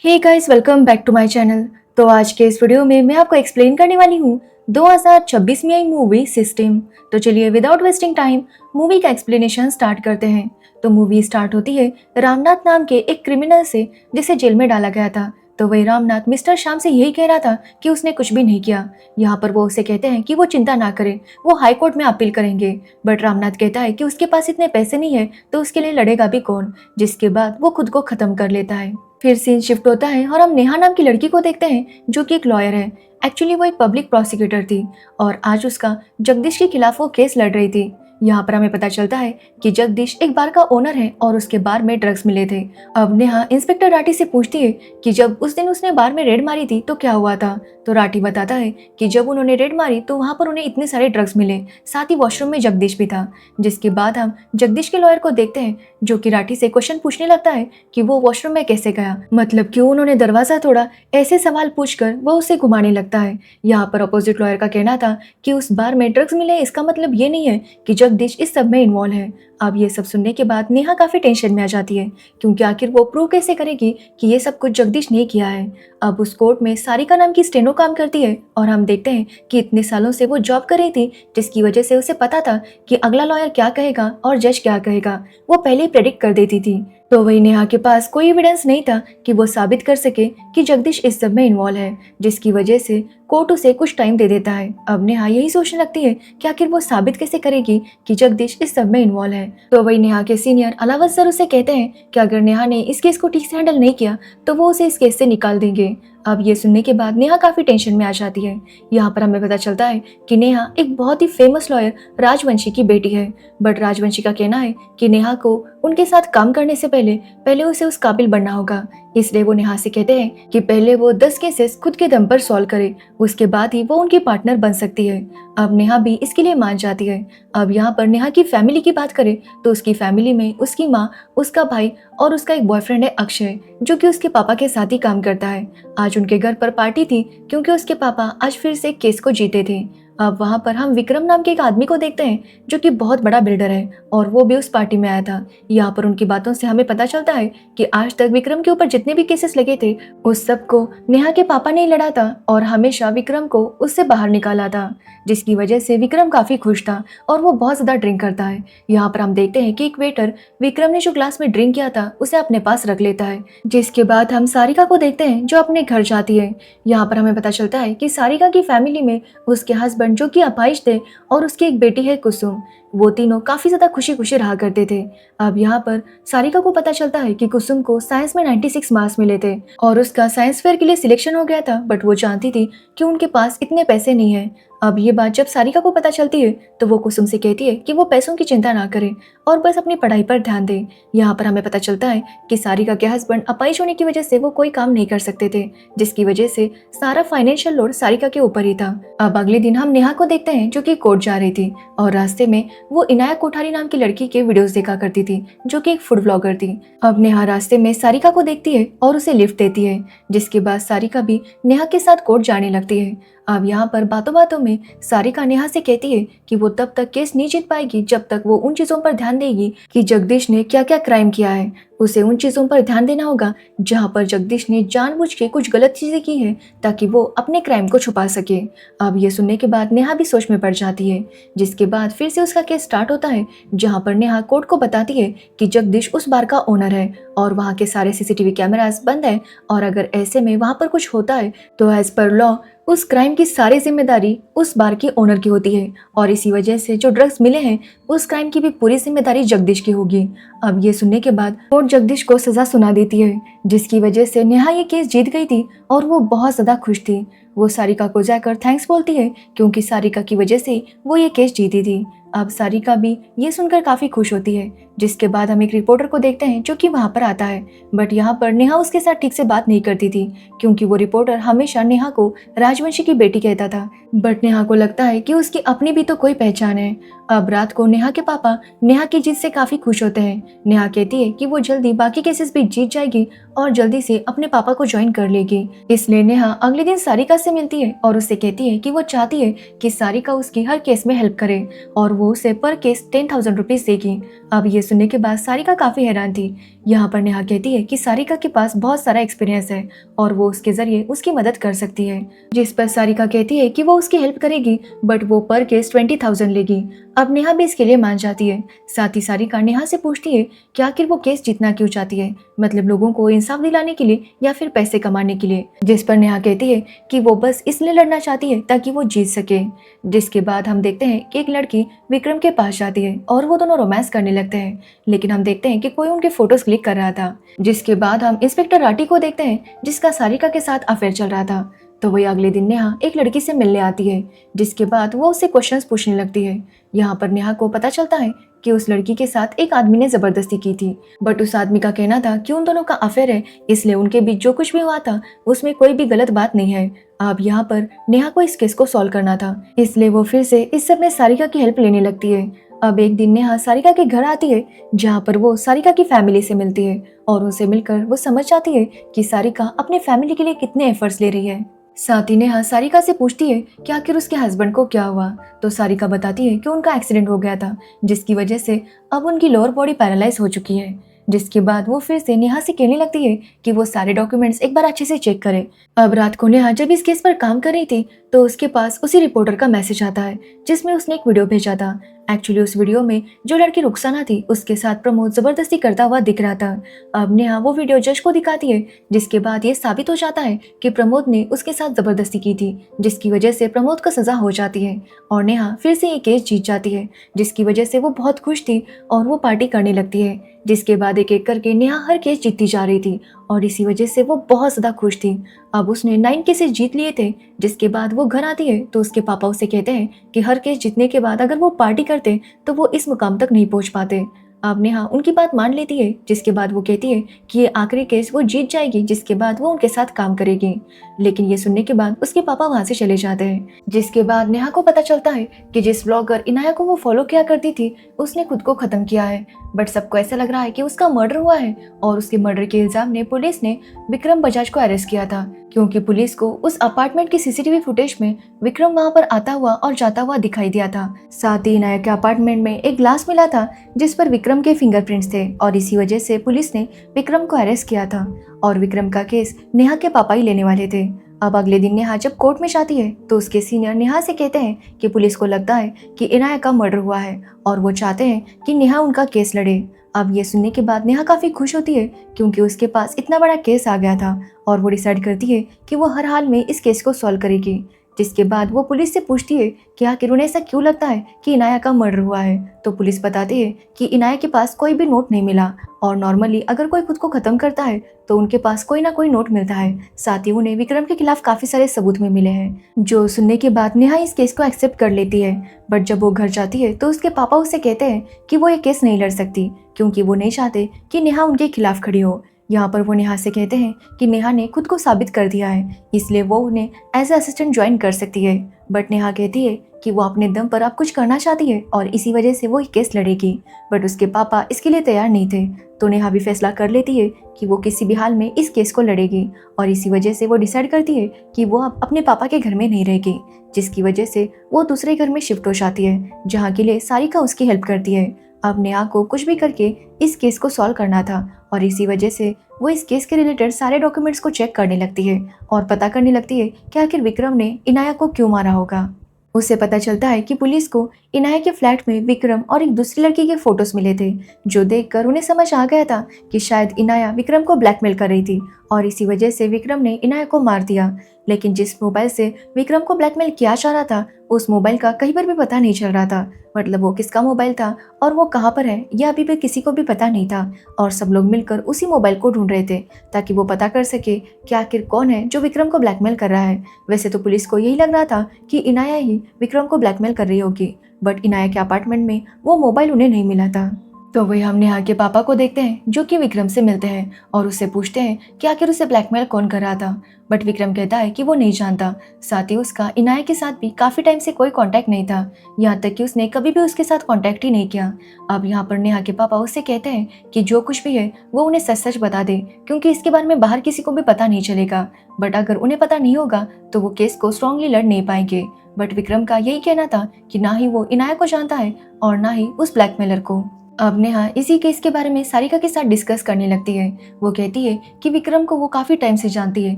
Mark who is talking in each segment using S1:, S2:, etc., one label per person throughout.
S1: Hey guys, welcome back to my channel. तो आज के इस वीडियो में मैं आपको एक्सप्लेन करने वाली हूँ 2026 में आई मूवी सिस्टम। तो चलिए विदाउट वेस्टिंग टाइम मूवी का एक्सप्लेनेशन स्टार्ट करते हैं। तो मूवी स्टार्ट होती है रामनाथ नाम के एक क्रिमिनल से जिसे जेल में डाला गया था। तो वही रामनाथ मिस्टर श्याम से यही कह रहा था कि उसने कुछ भी नहीं किया। यहाँ पर वो उसे कहते हैं कि वो चिंता ना करे, वो हाई कोर्ट में अपील करेंगे। बट रामनाथ कहता है कि उसके पास इतने पैसे नहीं है तो उसके लिए लड़ेगा भी कौन, जिसके बाद वो खुद को खत्म कर लेता है। फिर सीन शिफ्ट होता है और हम नेहा नाम की लड़की को देखते हैं जो कि एक लॉयर है। एक्चुअली वो एक पब्लिक प्रोसिक्यूटर थी और आज उसका जगदीश के खिलाफ वो केस लड़ रही थी। यहाँ पर हमें पता चलता है कि जगदीश एक बार का ओनर है और उसके बार में ड्रग्स मिले थे। अब नेहा इंस्पेक्टर राठी से पूछती है कि जब उस दिन उसने बार में रेड मारी थी तो क्या हुआ था। तो राठी बताता है कि जब उन्होंने रेड मारी तो वहाँ पर उन्हें इतने सारे ड्रग्स मिले, साथ ही वॉशरूम में जगदीश भी था। जिसके बाद हम जगदीश के लॉयर को देखते हैं जो कि राठी से क्वेश्चन पूछने लगता है कि वो वॉशरूम में कैसे गया, मतलब क्यों उन्होंने दरवाजा तोड़ा। ऐसे सवाल पूछकर वो उसे घुमाने लगता है। यहाँ पर अपोजिट लॉयर का कहना था कि उस बार में ड्रग्स मिले, इसका मतलब ये नहीं है कि जगदीश इस सब में इन्वॉल्व है। अब ये सब सुनने के बाद नेहा काफी टेंशन में आ जाती है क्योंकि आखिर वो प्रूव कैसे करेगी कि ये सब कुछ जगदीश ने किया है। अब उस कोर्ट में सारिका नाम की स्टेनो काम करती है और हम देखते हैं कि इतने सालों से वो जॉब कर रही थी जिसकी वजह से उसे पता था कि अगला लॉयर क्या कहेगा और जज क्या कहेगा। वो पहले ही प्रेडिक्ट कर देती थी। तो वही नेहा के पास कोई एविडेंस नहीं था कि वो साबित कर सके कि जगदीश इस सब में इन्वॉल्व है, जिसकी वजह से कोर्ट उसे कुछ टाइम दे देता है। अब नेहा यही सोचने लगती है कि आखिर वो साबित कैसे करेगी कि जगदीश इस सब में इन्वॉल्व है। तो वही नेहा के सीनियर अलावत सर उसे कहते हैं कि अगर नेहा ने इस केस को ठीक से हैंडल नहीं किया तो वो उसे इस केस से निकाल देंगे। अब ये सुनने के बाद नेहा काफी टेंशन में आ जाती है। यहाँ पर हमें पता चलता है कि नेहा एक बहुत ही फेमस लॉयर राजवंशी की बेटी है। बट राजवंशी का कहना है कि नेहा को उनके साथ काम करने से पहले उसे उस काबिल बनना होगा। इसलिए वो नेहा से कहते हैं कि पहले वो 10 केसेस खुद के दम पर सॉल्व करे, उसके बाद ही वो उनकी पार्टनर बन सकती है। अब नेहा भी इसके लिए मान जाती है। अब यहाँ पर नेहा की फैमिली की बात करें तो उसकी फैमिली में उसकी माँ, उसका भाई और उसका एक बॉयफ्रेंड है अक्षय, जो कि उसके पापा के साथ ही काम करता है। आज उनके घर पर पार्टी थी क्योंकि उसके पापा आज फिर से केस को जीते थे। अब वहाँ पर हम विक्रम नाम के एक आदमी को देखते हैं जो कि बहुत बड़ा बिल्डर है और वो भी उस पार्टी में आया था। यहाँ पर उनकी बातों से हमें पता चलता है कि आज तक विक्रम के ऊपर जितने भी केसेस लगे थे उस सब को नेहा के पापा ने ही लड़ा था और हमेशा विक्रम को उससे बाहर निकाला था, जिसकी वजह से विक्रम काफी खुश था और वो बहुत ज्यादा ड्रिंक करता है। यहाँ पर हम देखते हैं कि एक वेटर विक्रम ने जो ग्लास में ड्रिंक किया था उसे अपने पास रख लेता है। जिसके बाद हम सारिका को देखते हैं जो अपने घर जाती है। यहाँ पर हमें पता चलता है कि सारिका की फैमिली में उसके हस्बैंड जो कि अपाहिज थे और उसकी एक बेटी है कुसुम, वो तीनों काफी ज्यादा खुशी खुशी रहा करते थे। अब यहाँ पर सारिका को पता चलता है कि कुसुम को साइंस में 96 मार्क्स मिले थे और उसका साइंस फेयर के लिए सिलेक्शन हो गया था, बट वो जानती थी कि उनके पास इतने पैसे नहीं है। अब ये बात जब सारिका को पता चलती है तो वो कुसुम से कहती है कि वो पैसों की चिंता ना करे और बस अपनी पढ़ाई पर ध्यान दे। यहाँ पर हमें पता चलता है कि सारिका के हस्बैंड अपाहिज होने की वजह से वो कोई काम नहीं कर सकते थे, जिसकी वजह से सारा फाइनेंशियल लोड सारिका के ऊपर ही था। अब अगले दिन हम नेहा को देखते हैं जो कि कोर्ट जा रही थी और रास्ते में वो इनाया कोठारी नाम की लड़की के वीडियोस देखा करती थी जो कि एक फूड ब्लॉगर थी। अब नेहा रास्ते में सारिका को देखती है और उसे लिफ्ट देती है, जिसके बाद सारिका भी नेहा के साथ कोर्ट जाने लगती है। अब यहाँ पर बातों बातों में सारिका नेहा से कहती है कि वो तब तक केस नहीं जीत पाएगी जब तक वो उन चीजों पर ध्यान देगी कि जगदीश ने क्या क्या क्राइम किया है। उसे उन चीजों पर ध्यान देना होगा जहाँ पर जगदीश ने जानबूझ के कुछ गलत चीजें की हैं ताकि वो अपने क्राइम को छुपा सके। अब ये सुनने के बाद नेहा भी सोच में पड़ जाती है, जिसके बाद फिर से उसका केस स्टार्ट होता है जहाँ पर नेहा कोर्ट को बताती है कि जगदीश उस बार का ओनर है और वहाँ के सारे सीसीटीवी कैमरास बंद है और अगर ऐसे में वहाँ पर कुछ होता है तो एज पर लॉ उस क्राइम की सारी जिम्मेदारी उस बार के ओनर की होती है और इसी वजह से जो ड्रग्स मिले हैं उस क्राइम की भी पूरी जिम्मेदारी जगदीश की होगी। अब ये सुनने के बाद कोर्ट जगदीश को सजा सुना देती है, जिसकी वजह से नेहा ये केस जीत गई थी और वो बहुत ज्यादा खुश थी। वो सारिका को जाकर थैंक्स बोलती है क्योंकि सारिका की वजह से वो ये केस जीती थी। अब सारिका भी ये सुनकर काफी खुश होती है, जिसके बाद हम एक रिपोर्टर को देखते हैं जो कि वहां पर आता है। बट यहाँ पर नेहा उसके साथ ठीक से बात नहीं करती थी क्योंकि वो रिपोर्टर हमेशा नेहा को राजवंशी की बेटी कहता था। बट नेहा को लगता है कि उसकी अपनी भी तो कोई पहचान है। अब रात को नेहा के पापा नेहा की जीत से काफी खुश होते हैं। नेहा कहती है कि वो जल्दी बाकी केसेस भी जीत जाएगी और जल्दी से अपने पापा को ज्वाइन कर लेगी। इसलिए नेहा अगले दिन सारिका से मिलती है और उससे कहती है कि वो चाहती है कि सारिका उसकी हर केस में हेल्प करे और वो उसे पर केस 10,000 रुपीज देगी। अब ये सुनने के बाद सारिका काफी हैरान थी। यहाँ पर नेहा कहती है कि सारिका के पास बहुत सारा एक्सपीरियंस है और वो उसके जरिए उसकी मदद कर सकती है, जिस पर सारिका कहती है कि वो उसकी हेल्प करेगी बट वो पर केस 20,000 लेगी। अब नेहा भी इसके लिए मान जाती है। साथ ही सारिका नेहा से पूछती है कि आखिर वो केस जीतना क्यों चाहती है, मतलब लोगों को इंसाफ दिलाने के लिए या फिर पैसे कमाने के लिए, जिस पर नेहा कहती है कि वो बस इसलिए लड़ना चाहती है ताकि वो जीत सके। जिसके बाद हम देखते हैं कि एक लड़की विक्रम के पास जाती है और वो दोनों रोमांस करने लगते हैं, लेकिन हम देखते हैं कि कोई उनके फोटोज क्लिक कर रहा था। जिसके बाद हम इंस्पेक्टर राठी को देखते हैं जिसका सारिका के साथ अफेयर चल रहा था। तो वही अगले दिन नेहा एक लड़की से मिलने आती है, जिसके बाद वो उससे क्वेश्चंस पूछने लगती है। यहाँ पर नेहा को पता चलता है कि उस लड़की के साथ एक आदमी ने जबरदस्ती की थी, बट उस आदमी का कहना था कि उन दोनों का अफेयर है, इसलिए उनके बीच जो कुछ भी हुआ था उसमें कोई भी गलत बात नहीं है। अब यहाँ पर नेहा को इस केस को सॉल्व करना था, इसलिए वो फिर से इस सब में सारिका की हेल्प लेने लगती है। अब एक दिन नेहा सारिका के घर आती है, जहाँ पर वो सारिका की फैमिली से मिलती है और उनसे मिलकर वो समझ जाती है कि सारिका अपने फैमिली के लिए कितने एफर्ट्स ले रही है। साथ ही नेहा सारिका से पूछती है कि आखिर उसके हस्बैंड को क्या हुआ, तो सारिका बताती है कि उनका एक्सीडेंट हो गया था, जिसकी वजह से अब उनकी लोअर बॉडी पैरालाइज हो चुकी है। जिसके बाद वो फिर से नेहा से कहने लगती है कि वो सारे डॉक्यूमेंट्स एक बार अच्छे से चेक करे। अब रात को नेहा जब इस केस पर काम कर रही थी तो उसके पास उसी रिपोर्टर का मैसेज आता है, जिसमें उसने एक वीडियो भेजा था। एक्चुअली उस वीडियो में जो लड़की रुखसाना थी उसके साथ प्रमोद जबरदस्ती करता हुआ दिख रहा था। अब नेहा वो वीडियो जज को दिखाती है, जिसके बाद ये साबित हो जाता है कि प्रमोद ने उसके साथ जबरदस्ती की थी, जिसकी वजह से प्रमोद को सजा हो जाती है और नेहा फिर से ये केस जीत जाती है, जिसकी वजह से वो बहुत खुश थी और वो पार्टी करने लगती है। जिसके बाद एक एक करके नेहा हर केस जीतती जा रही थी और इसी वजह से वो बहुत ज्यादा खुश थी। अब उसने 9 केसेस जीत लिए थे। जिसके बाद वो घर आती है तो उसके पापा उसे कहते हैं कि हर केस जीतने के बाद अगर वो पार्टी करते तो वो इस मुकाम तक नहीं पहुंच पाते। अब नेहा उनकी बात मान लेती है, जिसके बाद वो कहती है कि ये आखिरी केस वो जीत जाएगी, जिसके बाद वो उनके साथ काम करेगी। लेकिन ये सुनने के बाद उसके पापा वहां से चले जाते हैं। जिसके बाद नेहा को पता चलता है कि जिस ब्लॉगर इनाया को वो फॉलो किया करती थी उसने खुद को खत्म किया है, बट सबको ऐसा लग रहा है कि उसका मर्डर हुआ है और उसके मर्डर के इल्जाम में पुलिस ने विक्रम बजाज को अरेस्ट किया था, क्योंकि पुलिस को उस अपार्टमेंट की सीसीटीवी फुटेज में विक्रम वहां पर आता हुआ और जाता हुआ दिखाई दिया था। साथ ही इनाया के अपार्टमेंट में एक ग्लास मिला था जिस पर विक्रम के फिंगरप्रिंट्स थे और इसी वजह से पुलिस ने विक्रम को अरेस्ट किया था और विक्रम का केस नेहा के पापा ही लेने वाले थे। अब अगले दिन नेहा जब कोर्ट में जाती है तो उसके सीनियर नेहा से कहते हैं कि पुलिस को लगता है कि इनाया का मर्डर हुआ है और वो चाहते हैं कि नेहा उनका केस लड़े। अब ये सुनने के बाद नेहा काफी खुश होती है, क्योंकि उसके पास इतना बड़ा केस आ गया था और वो डिसाइड करती है कि वो हर हाल में इस केस को सॉल्व करेगी। जिसके बाद वो पुलिस से पूछती है कि आखिर उन्हें ऐसा क्यों लगता है कि इनाया का मर्डर हुआ है, तो पुलिस बताती है कि इनाया के पास कोई भी नोट नहीं मिला और नॉर्मली अगर कोई खुद को खत्म करता है तो उनके पास कोई ना कोई नोट मिलता है। साथ ही उन्हें विक्रम के खिलाफ काफी सारे सबूत में मिले हैं, जो सुनने के बाद नेहा इस केस को एक्सेप्ट कर लेती है। बट जब वो घर जाती है तो उसके पापा उससे कहते हैं कि वो ये केस नहीं लड़ सकती, क्योंकि वो नहीं चाहते कि नेहा उनके खिलाफ खड़ी हो। यहाँ पर वो नेहा से कहते हैं कि नेहा ने खुद को साबित कर दिया है, इसलिए वो उन्हें एज ए असिस्टेंट ज्वाइन कर सकती है। बट नेहा कहती है कि वो अपने दम पर अब कुछ करना चाहती है और इसी वजह से वो केस लड़ेगी, बट उसके पापा इसके लिए तैयार नहीं थे। तो नेहा भी फैसला कर लेती है कि वो किसी भी हाल में इस केस को लड़ेगी और इसी वजह से वो डिसाइड करती है कि वो अब अपने पापा के घर में नहीं रहेगी, जिसकी वजह से वो दूसरे घर में शिफ्ट हो जाती है, जहाँ के लिए सारिका उसकी हेल्प करती है। अब नेहा को कुछ भी करके इस केस को सॉल्व करना था और इसी वजह से वो इस केस के रिलेटेड सारे डॉक्यूमेंट्स को चेक करने लगती है और पता करने लगती है कि आखिर विक्रम ने इनाया को क्यों मारा होगा। उसे पता चलता है कि पुलिस को इनाया के फ्लैट में विक्रम और एक दूसरी लड़की के फोटोज मिले थे, जो देखकर उन्हें समझ आ गया था कि शायद इनाया विक्रम को ब्लैकमेल कर रही थी और इसी वजह से विक्रम ने इनाया को मार दिया। लेकिन जिस मोबाइल से विक्रम को ब्लैकमेल किया जा रहा था उस मोबाइल का कहीं पर भी पता नहीं चल रहा था, मतलब वो किसका मोबाइल था और वो कहाँ पर है यह अभी भी किसी को भी पता नहीं था और सब लोग मिलकर उसी मोबाइल को ढूंढ रहे थे ताकि वो पता कर सके कि आखिर कौन है जो विक्रम को ब्लैकमेल कर रहा है। वैसे तो पुलिस को यही लग रहा था कि इनाया ही विक्रम को ब्लैकमेल कर रही होगी, बट इनाया के अपार्टमेंट में वो मोबाइल उन्हें नहीं मिला था। तो वही हम नेहा के पापा को देखते हैं जो कि विक्रम से मिलते हैं और उससे पूछते हैं कि आखिर उसे ब्लैकमेल कौन कर रहा था। बट विक्रम कहता है कि वो नहीं जानता। साथ ही उसका इनाया के साथ भी काफ़ी टाइम से कोई कांटेक्ट नहीं था, यहाँ तक कि उसने कभी भी उसके साथ कांटेक्ट ही नहीं किया। अब यहाँ पर नेहा के पापा उससे कहते हैं कि जो कुछ भी है वो उन्हें सच सच बता दे, क्योंकि इसके बारे में बाहर किसी को भी पता नहीं चलेगा। बट अगर उन्हें पता नहीं होगा तो वो केस को स्ट्रांगली लड़ नहीं पाएंगे। बट विक्रम का यही कहना था कि ना ही वो इनाया को जानता है और ना ही उस ब्लैकमेलर को। अब नेहा इसी केस के बारे में सारिका के साथ डिस्कस करने लगती है। वो कहती है कि विक्रम को वो काफी टाइम से जानती है,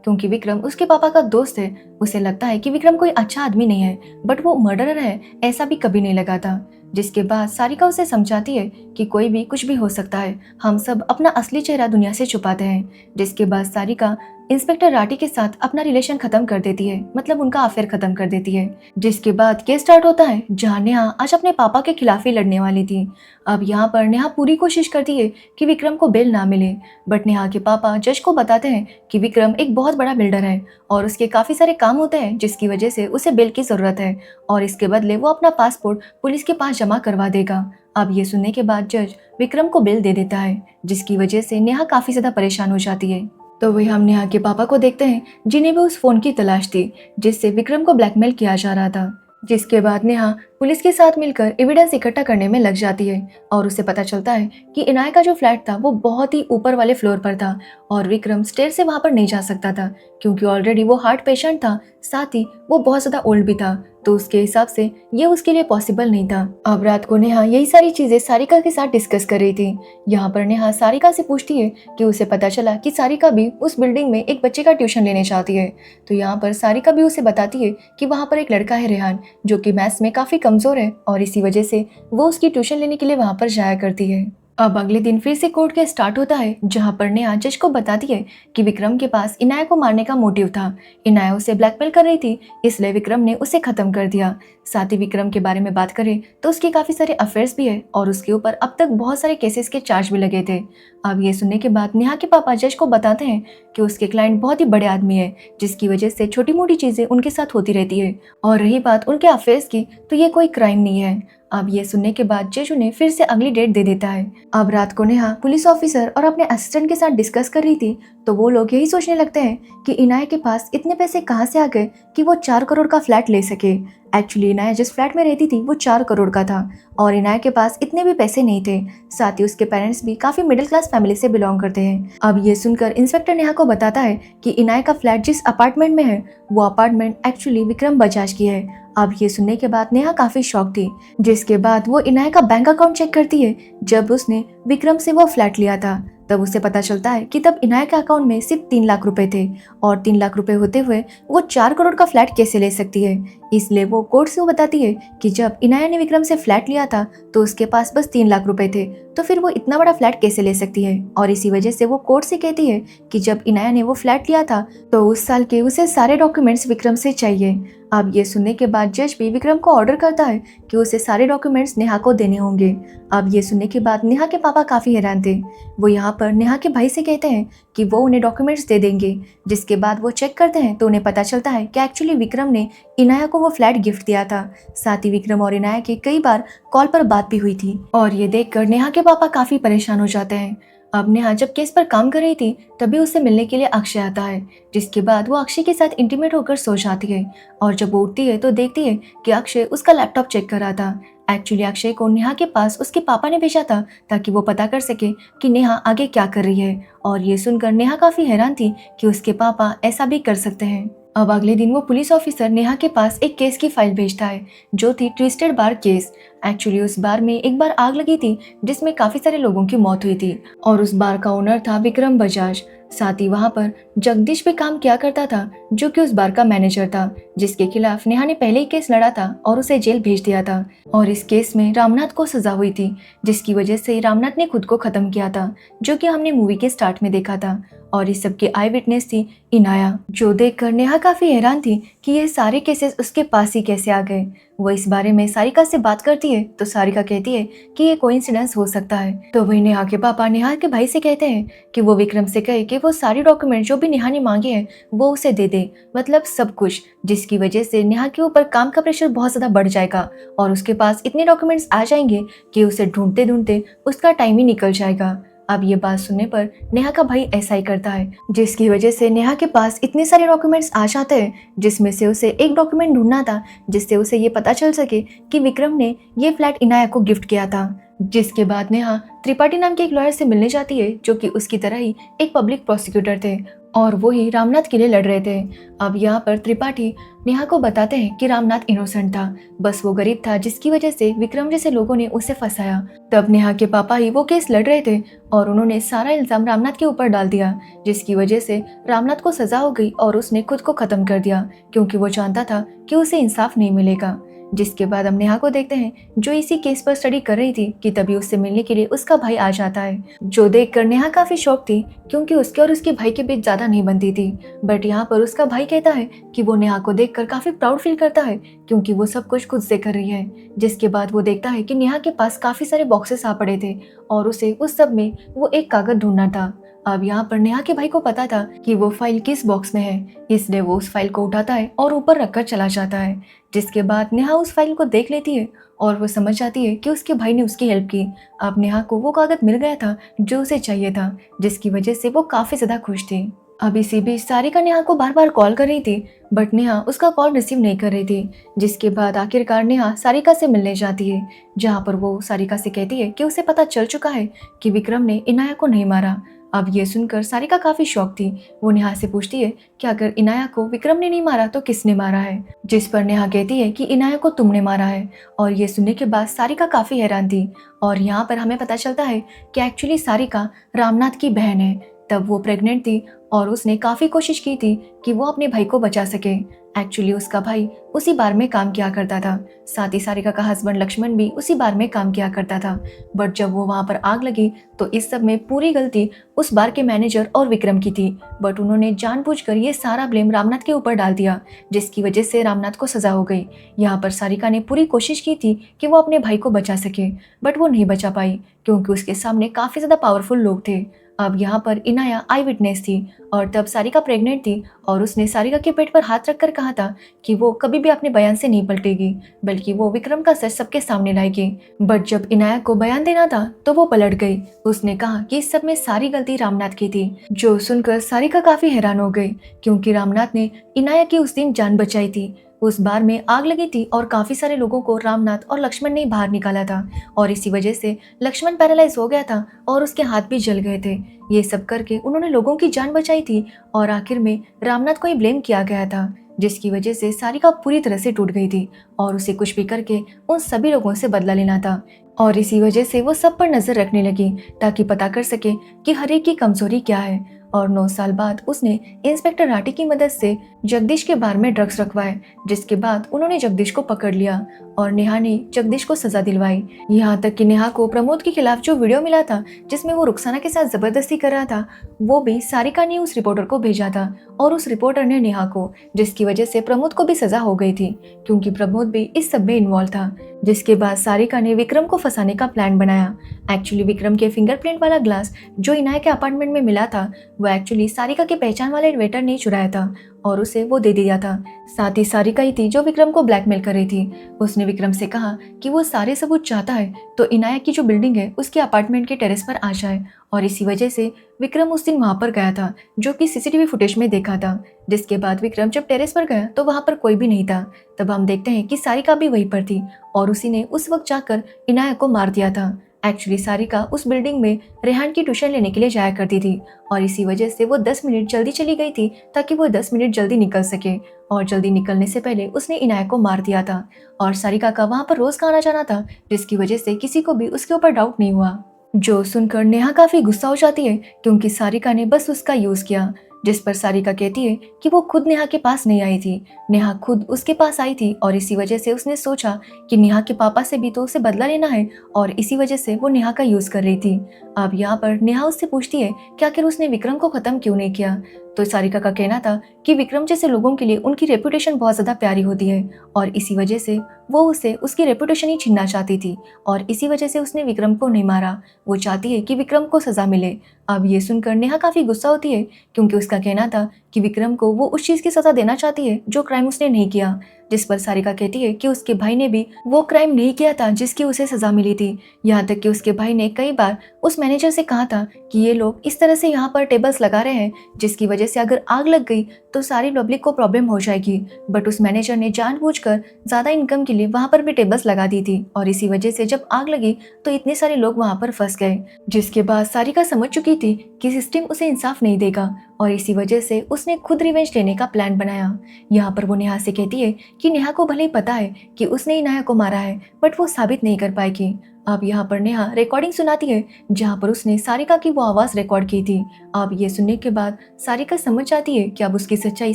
S1: क्योंकि विक्रम उसके पापा का दोस्त है। उसे लगता है कि विक्रम कोई अच्छा आदमी नहीं है, बट वो मर्डरर है ऐसा भी कभी नहीं लगा था। जिसके बाद सारिका उसे समझाती है कि कोई भी कुछ भी हो सकता है, हम सब अपना असली चेहरा दुनिया से छुपाते हैं। जिसके बाद सारिका इंस्पेक्टर राठी के साथ अपना रिलेशन खत्म कर देती है, मतलब उनका अफेयर खत्म कर देती है। जिसके बाद केस स्टार्ट होता है जहाँ नेहा आज अपने पापा के खिलाफ ही लड़ने वाली थी। अब यहाँ पर नेहा पूरी कोशिश करती है कि विक्रम को बेल ना मिले, बट नेहा के पापा जज को बताते हैं कि विक्रम एक बहुत बड़ा बिल्डर है और उसके काफी सारे काम होते हैं, जिसकी वजह से उसे बेल की जरूरत है और इसके बदले वो अपना पासपोर्ट पुलिस के पास जमा करवा देगा। अब ये सुनने के बाद जज विक्रम को बेल दे देता है, जिसकी वजह से नेहा काफी ज्यादा परेशान हो जाती है। तो वही हम नेहा के पापा को देखते हैं जिन्हें भी उस फोन की तलाश थी जिससे विक्रम को ब्लैकमेल किया जा रहा था। जिसके बाद नेहा पुलिस के साथ मिलकर एविडेंस इकट्ठा करने में लग जाती है और उसे पता चलता है कि इनाया का जो फ्लैट था वो बहुत ही ऊपर वाले फ्लोर पर था और विक्रम स्टेयर से वहां पर नहीं जा सकता था, क्योंकि ऑलरेडी वो हार्ट पेशेंट था, साथ ही वो बहुत ज्यादा ओल्ड भी था, तो उसके हिसाब से ये उसके लिए पॉसिबल नहीं था। अब रात को नेहा यही सारी चीजें सारिका के साथ डिस्कस कर रही थी। यहाँ पर नेहा सारिका से पूछती है कि उसे पता चला कि सारिका भी उस बिल्डिंग में एक बच्चे का ट्यूशन लेने चाहती है। तो यहाँ पर सारिका भी उसे बताती है कि वहाँ पर एक लड़का है रेहान, जो कि मैथ्स में काफी कमजोर है और इसी वजह से वो उसकी ट्यूशन लेने के लिए वहां पर जाया करती है। अब अगले दिन फिर से कोर्ट केस स्टार्ट होता है जहां पर नेहा जज को बताती है कि विक्रम के पास इनाया को मारने का मोटिव था। इनाया उसे ब्लैकमेल कर रही थी, इसलिए विक्रम ने उसे खत्म कर दिया। साथ ही विक्रम के बारे में बात करें तो उसके काफी सारे अफेयर्स भी है और उसके ऊपर अब तक बहुत सारे केसेस के चार्ज भी लगे थे। अब ये सुनने के बाद नेहा के पापा जज को बताते हैं कि उसके क्लाइंट बहुत ही बड़े आदमी है, जिसकी वजह से छोटी मोटी चीजें उनके साथ होती रहती है, और रही बात उनके अफेयर्स की तो ये कोई क्राइम नहीं है। अब ये सुनने के बाद जज उन्हें फिर से अगली डेट दे देता है। अब रात को नेहा पुलिस ऑफिसर और अपने असिस्टेंट के साथ डिस्कस कर रही थी, तो वो लोग यही सोचने लगते हैं कि इनाया के पास इतने पैसे कहाँ से आ गए कि वो 4 करोड़ का फ्लैट ले सके। एक्चुअली इनाया जिस फ्लैट में रहती थी वो 4 करोड़ का था और इनाया के पास इतने भी पैसे नहीं थे। साथ ही उसके पेरेंट्स भी काफी मिडिल क्लास फैमिली से बिलोंग करते हैं। अब ये सुनकर इंस्पेक्टर नेहा को बताता है कि इनाया का फ्लैट जिस अपार्टमेंट में है वो अपार्टमेंट एक्चुअली विक्रम बजाज की है। अब ये सुनने के बाद नेहा काफी शॉक थी, जिसके बाद वो इनाया का बैंक अकाउंट चेक करती है। जब उसने विक्रम से वो फ्लैट लिया था तब उसे पता चलता है कि तब इनाया के अकाउंट में सिर्फ 3 लाख रुपए थे और 3 लाख रुपए होते हुए वो 4 करोड़ का फ्लैट कैसे ले सकती है। इसलिए वो कोर्ट से वो बताती है कि जब इनाया ने विक्रम से फ्लैट लिया था तो उसके पास बस 3 लाख रुपए थे, तो फिर वो इतना बड़ा फ्लैट कैसे ले सकती है। और इसी वजह से वो कोर्ट से कहती है कि जब इनाया ने वो फ्लैट लिया था तो उस साल के उसे सारे डॉक्यूमेंट्स विक्रम से चाहिए। अब ये सुनने के बाद जज भी विक्रम को ऑर्डर करता है कि उसे सारे डॉक्यूमेंट्स नेहा को देने होंगे। अब ये सुनने के बाद नेहा के पापा काफी हैरान थे। वो यहाँ पर नेहा के भाई से कहते हैं कि वो उन्हें डॉक्यूमेंट्स दे देंगे। जिसके बाद वो चेक करते हैं तो उन्हें पता चलता है कि एक्चुअली विक्रम ने इनाया को वो फ्लैट गिफ्ट दिया था। साथ ही विक्रम और इनाया की कई बार कॉल पर बात भी हुई थी और ये देखकर नेहा के पापा काफी परेशान हो जाते हैं। अब नेहा जब केस पर काम कर रही थी तभी उससे मिलने के लिए अक्षय आता है, जिसके बाद वो अक्षय के साथ इंटीमेट होकर सो जाती है और जब वो उठती है तो देखती है कि अक्षय उसका लैपटॉप चेक कर रहा था। एक्चुअली अक्षय को नेहा के पास उसके पापा ने भेजा था ताकि वो पता कर सके कि नेहा आगे क्या कर रही है, और ये सुनकर नेहा काफी हैरान थी कि उसके पापा ऐसा भी कर सकते हैं। अब अगले दिन वो पुलिस ऑफिसर नेहा के पास एक केस की फाइल भेजता है जो थी ट्विस्टेड बार केस। एक्चुअली उस बार में एक बार आग लगी थी जिसमें काफी सारे लोगों की मौत हुई थी और उस बार का ओनर था विक्रम बजाज। साथ ही वहां पर जगदीश भी काम किया करता था जो कि उस बार का मैनेजर था, जिसके खिलाफ नेहा ने पहले ही केस लड़ा था और उसे जेल भेज दिया था। और इस केस में रामनाथ को सजा हुई थी, जिसकी वजह से रामनाथ ने खुद को खत्म किया था, जो कि हमने मूवी के स्टार्ट में देखा था। और इस सब की आई विटनेस थी इनाया, जो देखकर नेहा काफी हैरान थी कि ये सारे केसेस उसके पास ही कैसे आ गए। वो इस बारे में सारिका से बात करती है तो सारिका कहती है कि ये कोइंसिडेंस हो सकता है। तो वही नेहा के पापा नेहा के भाई से कहते हैं कि वो विक्रम से कहे कि वो सारी डॉक्यूमेंट जो भी नेहा ने मांगे हैं वो उसे दे दे, मतलब सब कुछ, जिसकी वजह से नेहा के ऊपर काम का प्रेशर बहुत ज्यादा बढ़ जाएगा और उसके पास इतने डॉक्यूमेंट्स आ जाएंगे कि उसे ढूंढते ढूंढते उसका टाइम ही निकल जाएगा। अब ये बात सुनने पर नेहा का भाई ऐसा ही करता है, जिसकी वजह से नेहा के पास इतने सारे डॉक्यूमेंट्स आ जाते हैं, जिसमें से उसे एक डॉक्यूमेंट ढूंढना था जिससे उसे ये पता चल सके कि विक्रम ने ये फ्लैट इनाया को गिफ्ट किया था। जिसके बाद नेहा त्रिपाठी नाम के एक लॉयर से मिलने जाती है जो कि उसकी तरह ही एक पब्लिक प्रोसिक्यूटर थे और वो ही रामनाथ के लिए लड़ रहे थे। अब यहाँ पर त्रिपाठी नेहा को बताते हैं कि रामनाथ इनोसेंट था, बस वो गरीब था जिसकी वजह से विक्रम जैसे लोगों ने उसे फंसाया। तब नेहा के पापा ही वो केस लड़ रहे थे और उन्होंने सारा इल्जाम रामनाथ के ऊपर डाल दिया, जिसकी वजह से रामनाथ को सजा हो गई और उसने खुद को खत्म कर दिया क्योंकि वो जानता था कि उसे इंसाफ नहीं मिलेगा। जिसके बाद हम नेहा को देखते हैं जो इसी केस पर स्टडी कर रही थी कि तभी उससे मिलने के लिए उसका भाई आ जाता है, जो देखकर नेहा काफी शॉक थी क्योंकि उसके और उसके भाई के बीच ज्यादा नहीं बनती थी। बट यहाँ पर उसका भाई कहता है कि वो नेहा को देखकर काफी प्राउड फील करता है क्योंकि वो सब कुछ खुद से कर रही है। जिसके बाद वो देखता है कि नेहा के पास काफी सारे बॉक्सेस आ पड़े थे और उसे उस सब में वो एक कागज ढूंढना था। अब यहाँ पर नेहा के भाई को पता था कि वो फाइल किस बॉक्स में है, इसलिए वो उस फाइल को उठाता है और ऊपर रखकर चला जाता है। जिसके बाद नेहा उस फाइल को देख लेती है और वो समझ जाती है कि उसके भाई ने उसकी हेल्प की। अब नेहा को वो कागज मिल गया था जो उसे चाहिए था, जिसकी वजह से वो काफी ज्यादा खुश थी। अब इसी बीच सारिका नेहा को बार बार कॉल कर रही थी बट नेहा उसका कॉल रिसीव नहीं कर रही थी। जिसके बाद आखिरकार नेहा सारिका से मिलने जाती है, जहाँ पर वो सारिका से कहती है कि उसे पता चल चुका है कि विक्रम ने इनाया को नहीं मारा। अब ये सुनकर सारिका काफी शॉक थी। वो नेहा से पूछती है कि अगर इनाया को विक्रम ने नहीं मारा तो किसने मारा है, जिस पर नेहा कहती है कि इनाया को तुमने मारा है। और ये सुनने के बाद सारिका काफी हैरान थी और यहाँ पर हमें पता चलता है कि एक्चुअली सारिका रामनाथ की बहन है। तब वो प्रेग्नेंट थी और उसने काफी कोशिश की थी कि वो अपने भाई को बचा सके। एक्चुअली उसका भाई उसी बार में काम किया करता था, साथ ही सारिका का हस्बैंड लक्ष्मण भी उसी बार में काम किया करता था। बट जब वो वहां पर आग लगी तो इस सब में पूरी गलती उस बार के मैनेजर और विक्रम की थी। बट उन्होंने जानबूझकर ये सारा ब्लेम रामनाथ के ऊपर डाल दिया, जिसकी वजह से रामनाथ को सजा हो गई। यहाँ पर सारिका ने पूरी कोशिश की थी कि वो अपने भाई को बचा सके बट वो नहीं बचा पाई क्योंकि उसके सामने काफी ज्यादा पावरफुल लोग थे। अब यहाँ पर इनाया आई विटनेस थी और तब सारिका प्रेग्नेंट थी और उसने सारिका के पेट पर हाथ रखकर कहा था कि वो कभी भी अपने बयान से नहीं पलटेगी बल्कि वो विक्रम का सच सबके सामने लाएगी। बट जब इनाया को बयान देना था तो वो पलट गई। उसने कहा कि इस सब में सारी गलती रामनाथ की थी, जो सुनकर सारिका काफी हैरान हो गई क्योंकि रामनाथ ने इनाया की उस दिन जान बचाई थी। उस बार में आग लगी थी और काफी सारे लोगों को रामनाथ और लक्ष्मण ने बाहर निकाला था और इसी वजह से लक्ष्मण पैरालाइज हो गया था और उसके हाथ भी जल गए थे। ये सब करके उन्होंने लोगों की जान बचाई थी और आखिर में रामनाथ को ही ब्लेम किया गया था, जिसकी वजह से सारिका पूरी तरह से टूट गई थी और उसे कुछ भी करके उन सभी लोगों से बदला लेना था। और इसी वजह से वो सब पर नजर रखने लगी ताकि पता कर सके कि हर एक की कमजोरी क्या है। और 9 साल बाद उसने इंस्पेक्टर राठी की मदद से जगदीश के बार में ड्रग्स रखवाए, जिसके बाद उन्होंने जगदीश को पकड़ लिया और नेहा ने जगदीश को सजा दिलवाई। यहाँ तक कि नेहा को प्रमोद के खिलाफ जो वीडियो मिला था जिसमें वो रुखसाना के साथ जबरदस्ती कर रहा था, वो भी सारिका ने उस रिपोर्टर को भेजा था और उस रिपोर्टर ने नेहा को, जिसकी वजह से प्रमोद को भी सजा हो गई थी क्योंकि प्रमोद भी इस सब में इन्वॉल्व था। जिसके बाद सारिका ने विक्रम को फंसाने का प्लान बनाया। एक्चुअली विक्रम के फिंगरप्रिंट वाला ग्लास जो इनाया के अपार्टमेंट में मिला था वो एक्चुअली सारिका के पहचान वाले वेटर ने चुराया था और उसे वो दे दिया था। साथ ही सारिका ही थी जो विक्रम को ब्लैकमेल कर रही थी। उसने विक्रम से कहा कि वो सारे सबूत चाहता है तो इनाया की जो बिल्डिंग है उसके अपार्टमेंट के टेरेस पर आ जाए और इसी वजह से विक्रम उस दिन वहां पर गया था, जो कि सीसीटीवी फुटेज में देखा था। जिसके बाद विक्रम जब टेरेस पर गया तो वहां पर कोई भी नहीं था। तब हम देखते हैं कि सारिका भी वहीं पर थी और उसी ने उस वक्त जाकर इनाया को मार दिया था। एक्चुअली सारिका उस बिल्डिंग में रेहान की ट्यूशन लेने के लिए जाया करती थी और इसी वजह से वो 10 मिनट जल्दी चली गई थी ताकि वो 10 मिनट जल्दी निकल सके और जल्दी निकलने से पहले उसने इनाया को मार दिया था। और सारिका का वहां पर रोज का आना जाना था, जिसकी वजह से किसी को भी उसके ऊपर डाउट नहीं हुआ। जो सुनकर नेहा काफी गुस्सा हो जाती है क्योंकि सारिका ने बस उसका यूज किया। जिस पर सारिका कहती है कि वो खुद नेहा के पास नहीं आई थी, नेहा खुद उसके पास आई थी और इसी वजह से उसने सोचा कि नेहा के पापा से भी तो उसे बदला लेना है और इसी वजह से वो नेहा का यूज कर रही थी। अब यहाँ पर नेहा उससे पूछती है कि आखिर उसने विक्रम को खत्म क्यों नहीं किया। तो सारिका का कहना था कि विक्रम जैसे लोगों के लिए उनकी रेपुटेशन बहुत ज्यादा प्यारी होती है और इसी वजह से वो उसे उसकी रेपुटेशन ही छीनना चाहती थी और इसी वजह से उसने विक्रम को नहीं मारा। वो चाहती है कि विक्रम को सजा मिले। अब ये सुनकर नेहा काफी गुस्सा होती है क्योंकि उसका कहना था कि विक्रम को वो उस चीज की सजा देना चाहती है जो क्राइम उसने नहीं किया। जिस पर सारिका कहती है कि उसके भाई ने भी वो क्राइम नहीं किया था जिसकी उसे सजा मिली थी। यहाँ तक कि उसके भाई ने कई बार उस मैनेजर से कहा था कि ये लोग इस तरह से यहाँ पर टेबल्स लगा रहे हैं जिसकी वजह से अगर आग लग गई तो सारी पब्लिक को प्रॉब्लम हो जाएगी। बट उस मैनेजर ने जानबूझकर ज्यादा इनकम के लिए वहां पर भी टेबल्स लगा दी थी और इसी वजह से जब आग लगी तो इतने सारे लोग वहां पर फंस गए। जिसके बाद सारिका समझ चुकी थी कि सिस्टम उसे इंसाफ नहीं देगा और इसी वजह से उसने खुद रिवेंज लेने का प्लान बनाया। यहाँ पर वो नेहा से कहती है कि नेहा को भले ही पता है कि उसने इनाया को मारा है बट वो साबित नहीं कर पाएगी। अब यहाँ पर नेहा रिकॉर्डिंग सुनाती है जहाँ पर उसने सारिका की वो आवाज रिकॉर्ड की थी। अब ये सुनने के बाद सारिका समझ जाती है कि अब उसकी सच्चाई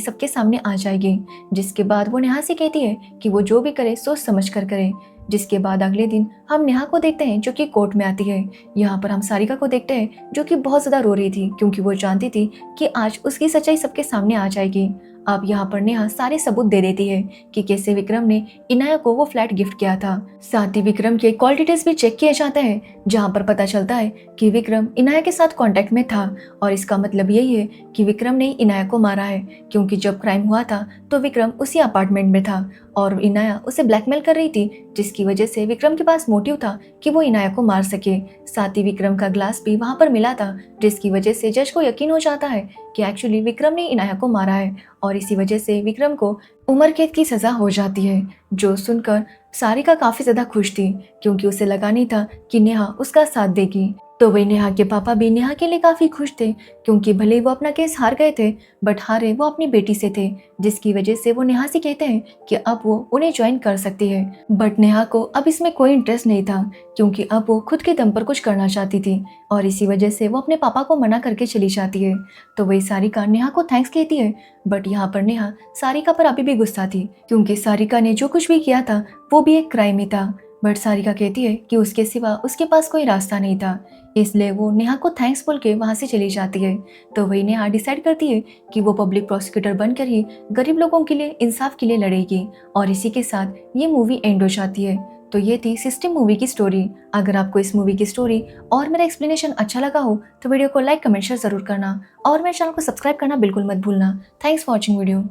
S1: सबके सामने आ जाएगी। जिसके बाद वो नेहा से कहती है कि वो जो भी करे सोच समझ कर करे। जिसके बाद अगले दिन हम नेहा को देखते हैं जो कि कोर्ट में आती है। यहाँ पर हम सारिका को देखते हैं जो कि बहुत ज्यादा रो रही थी क्योंकि वो जानती थी कि आज उसकी सच्चाई सबके सामने आ जाएगी। अब यहाँ पर नेहा सारे सबूत दे देती है कि कैसे विक्रम ने इनाया को वो फ्लैट गिफ्ट किया था। साथ ही विक्रम के कॉल डिटेल्स भी चेक किए जाते हैं जहाँ पर पता चलता है कि विक्रम इनाया के साथ कांटेक्ट में था और इसका मतलब यही है कि विक्रम ने इनाया को मारा है क्योंकि जब क्राइम हुआ था तो विक्रम उसी अपार्टमेंट में था और इनाया उसे ब्लैकमेल कर रही थी जिसकी वजह से विक्रम के पास मोटिव था कि वो इनाया को मार सके। साथ ही विक्रम का ग्लास भी वहां पर मिला था जिसकी वजह से जज को यकीन हो जाता है कि एक्चुअली विक्रम ने इनाया को मारा है और इसी वजह से विक्रम को उम्र कैद की सजा हो जाती है। जो सुनकर सारिका काफी ज्यादा खुश थी क्योंकि उसे लगा नहीं था कि नेहा उसका साथ देगी। तो वही नेहा के पापा भी नेहा के लिए काफी खुश थे क्योंकि भले वो अपना केस हार गए थे बट हारे वो अपनी बेटी से थे जिसकी वजह से वो नेहा से कहते हैं कि अब वो उन्हें ज्वाइन कर सकती है। बट नेहा को अब इसमें कोई इंटरेस्ट नहीं था क्योंकि अब वो खुद के दम पर कुछ करना चाहती थी और इसी वजह से वो अपने पापा को मना करके चली जाती है। तो वही सारिका नेहा को थैंक्स कहती है बट यहाँ पर नेहा सारिका पर अभी भी गुस्सा थी क्योंकि सारिका ने जो कुछ भी किया था वो भी एक क्राइम ही था। बट सारिका कहती है कि उसके सिवा उसके पास कोई रास्ता नहीं था इसलिए वो नेहा को थैंक्स बोल के वहां से चली जाती है। तो वही नेहा डिसाइड करती है कि वो पब्लिक प्रोसिक्यूटर बनकर ही गरीब लोगों के लिए इंसाफ के लिए लड़ेगी और इसी के साथ ये मूवी एंड हो जाती है। तो ये थी सिस्टम मूवी की स्टोरी। अगर आपको इस मूवी की स्टोरी और मेरा एक्सप्लेनेशन अच्छा लगा हो तो वीडियो को लाइक कमेंट शेयर जरूर करना और मेरे चैनल को सब्सक्राइब करना बिल्कुल मत भूलना। Thanks for watching video.